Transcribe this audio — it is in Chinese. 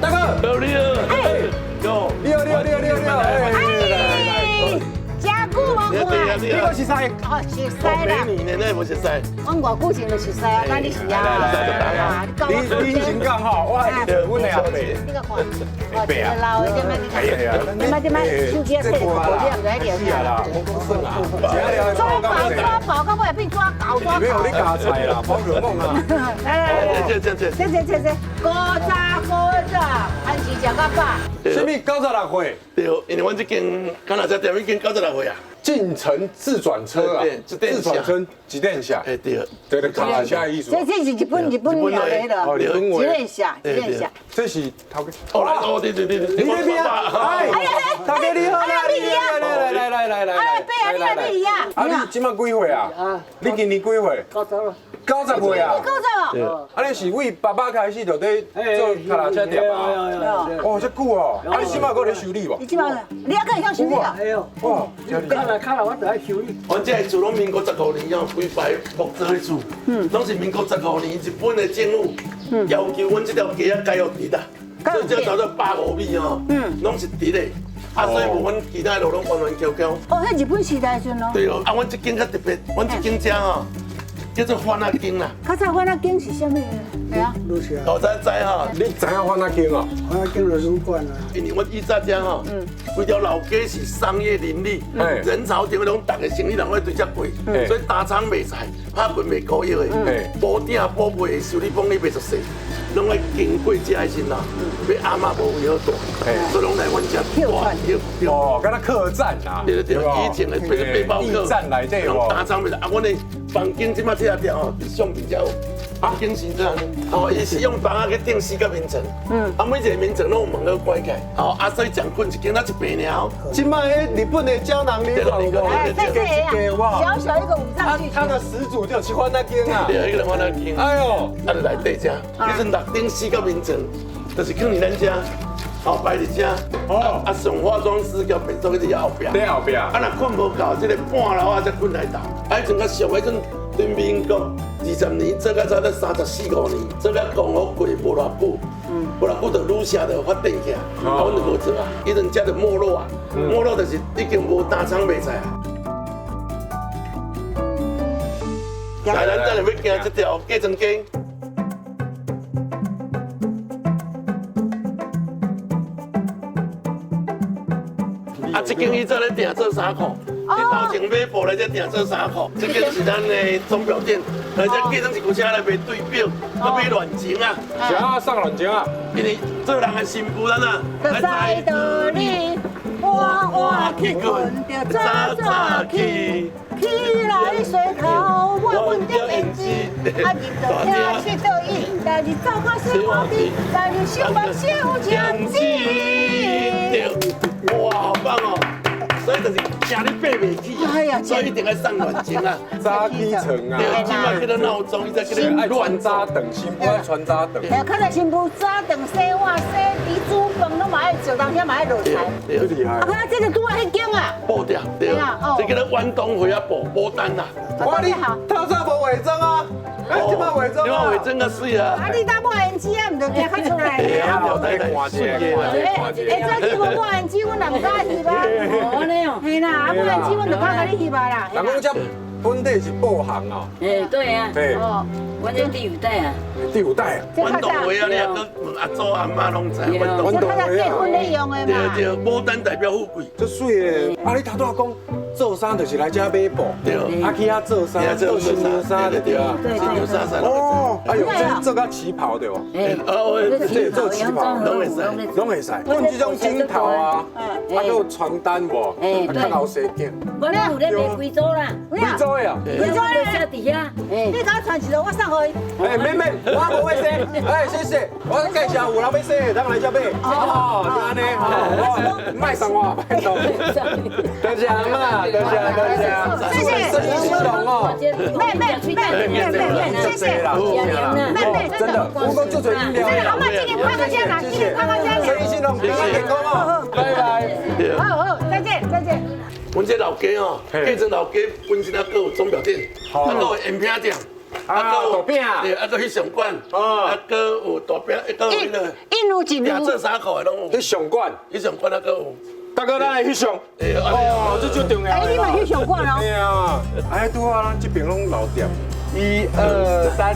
大哥，你好，哟，你好，加久无看，你个是谁？哦，熟悉啦。美女呢？那不熟悉。我偌久前就熟悉啊，那你是啊？你形象好，我还是阮的阿伯。你个看，哦，这个老的点么？点么？手机啊，这个无念就喺条啦，我讲算啦，抓宝，到尾变抓狗抓。没有你加菜啦，包个梦啊。这，古早，还是食到饱。什么96岁？对，因为阮这间干哪只店已经96岁啊。进城自转车啊，自转车几电下？哎对，对的，卡下意思。这是日本料理的，一人下。这是头家。哦，对，你那边啊？哎，头家你好，来，哎，伯啊，你来比啊？啊，你今麦几岁啊？你今年几岁？90岁啊？够在无？啊，你是为爸爸开始就在做卡拉车店啊？哦，这久哦。啊，你今麦搁咧修理无？你即摆你还可以向修理啊？哎呦，哇，看了我就爱修理。阮这厝拢民国15年哦，规排木造的厝，拢是民国15年日本的政府要求阮这条街啊改予直啦，所以这叫做105米哦，拢是直的，啊，所以无阮其他路拢弯弯翘翘。哦，迄日本时代时阵咯。对哦，啊，阮这间较特别，阮这间遮哦，叫做番仔间啦。较早番仔间是啥物？系啊，都是啊，老早知哈，你知影番仔经哦？我要进了旅馆啊。因为阮以前遮吼，规条老街是商业林立，人潮顶拢逐个生意人会对遮过，所以打厂袂使，拍棍袂高腰的，补鼎补尾的修理工你袂熟悉，拢爱经过遮的先啦，要阿嬷无位好大，所以拢来阮遮大哦，敢若客栈啊？对，以前的背包客驿站来对拢打厂袂使，啊，阮的房间即马这条吼，相片才有。房间是这样，哦，伊是用房仔去顶4个名层，啊，每一个名层拢有门去关起来，哦，啊，所以讲棍一间仔100尔。今麦日本的胶囊旅馆有无？哎，这个小小一个5脏俱全。它的始祖就是番仔经啊。对，迄个番仔经。哎呦，啊，就内底遮，迄阵6顶4个名层，就是放伫咱遮，后摆伫遮。哦。啊，上化妆师交变做伫后壁。在后壁。啊，若困无够，这个半楼啊才困来倒。啊，迄阵较俗，迄阵对民国20年，做到差不多34、5年，做到共和国无偌久，无偌久就愈社就发展起来，啊，阮就无做啊。迄阵遮就没落啊，没落就是已经无打厂卖菜啊。来，咱再来要行这条嫁妆街。啊，这间伊做咧订做衫裤。你头前买布来这订做衫裤，这间是咱的钟表店，来这嫁妆一股车来卖对表，要买乱情啊，啥上乱情啊？因为做人的幸福咱啊，在道理，晚晚去困着早早起，起来洗头，我闻着胭脂，啊入到厅去倒饮，来日走到洗碗机，来日上班小酱子。哇，好棒哦！所以就是惊你爬袂起啊，所以一定要上软精啊。早起床啊，对，今麦叫做闹钟，伊再叫做爱穿早顿，新妇爱穿早顿。哎，较早新妇早顿洗碗、洗猪煮饭，拢嘛爱做，当时嘛爱落菜。对，厉害。啊，看这个拄啊迄间啊。布条，对啊，这叫做弯东回啊布单呐。哇，你透早无伪装啊？哎，今麦伪装啊？今麦伪装较水啊。啊，你搭抹胭脂啊，唔着行较出来。啊，聊太太水嘅啦。哎，这个抹胭脂，阮也唔敢翕啊。哦，安尼哦。系啦，啊抹胭脂，阮就怕甲你翕啊啦。人讲这本地是布行哦。哎，对啊。对。哦，我这第5代啊。第5代啊。弯东回啊，你啊，问阿祖阿妈拢知。弯东回啊。结婚咧用的嘛。对对，牡丹代表富贵。足水的，啊，你头拄讲做衫就是来遮买布，对。啊去遐做衫，做新娘衫就对啊。对。新娘衫衫。哦，哎呦，这做到旗袍对哦。这做旗袍拢会使，拢会使。阮这种镜头啊，啊，还有传单无？啊，较老细件。我咧有咧卖贵州啦。贵州做的啊？你做在咧？下底下，你给我传一个，我送给你。哎，妹妹，我无要洗，哎，谢谢，我介绍有人要洗，当来才买。哦，就安尼，哦，卖送我，卖送。多谢阿妈，多谢多谢，谢谢生意兴隆哦。谢谢啦，真的，我讲就做饮料阿妈今年快到家了，今年快到家了。生意兴隆，平安健康哦，拜拜。好好，再见再见。阮这老家哦，继承老家本身还佫有钟表店，还佫有盐饼店，大饼对，还佫翕相馆，还佫有大饼，还佫有迄个一路一路。两这3块的拢有，去上馆，翕相馆还佫有。大哥，咱来去上。哦，这最重要。哎，你嘛去上馆哦。对啊，哎，拄好咱这边拢老店，1、2、3。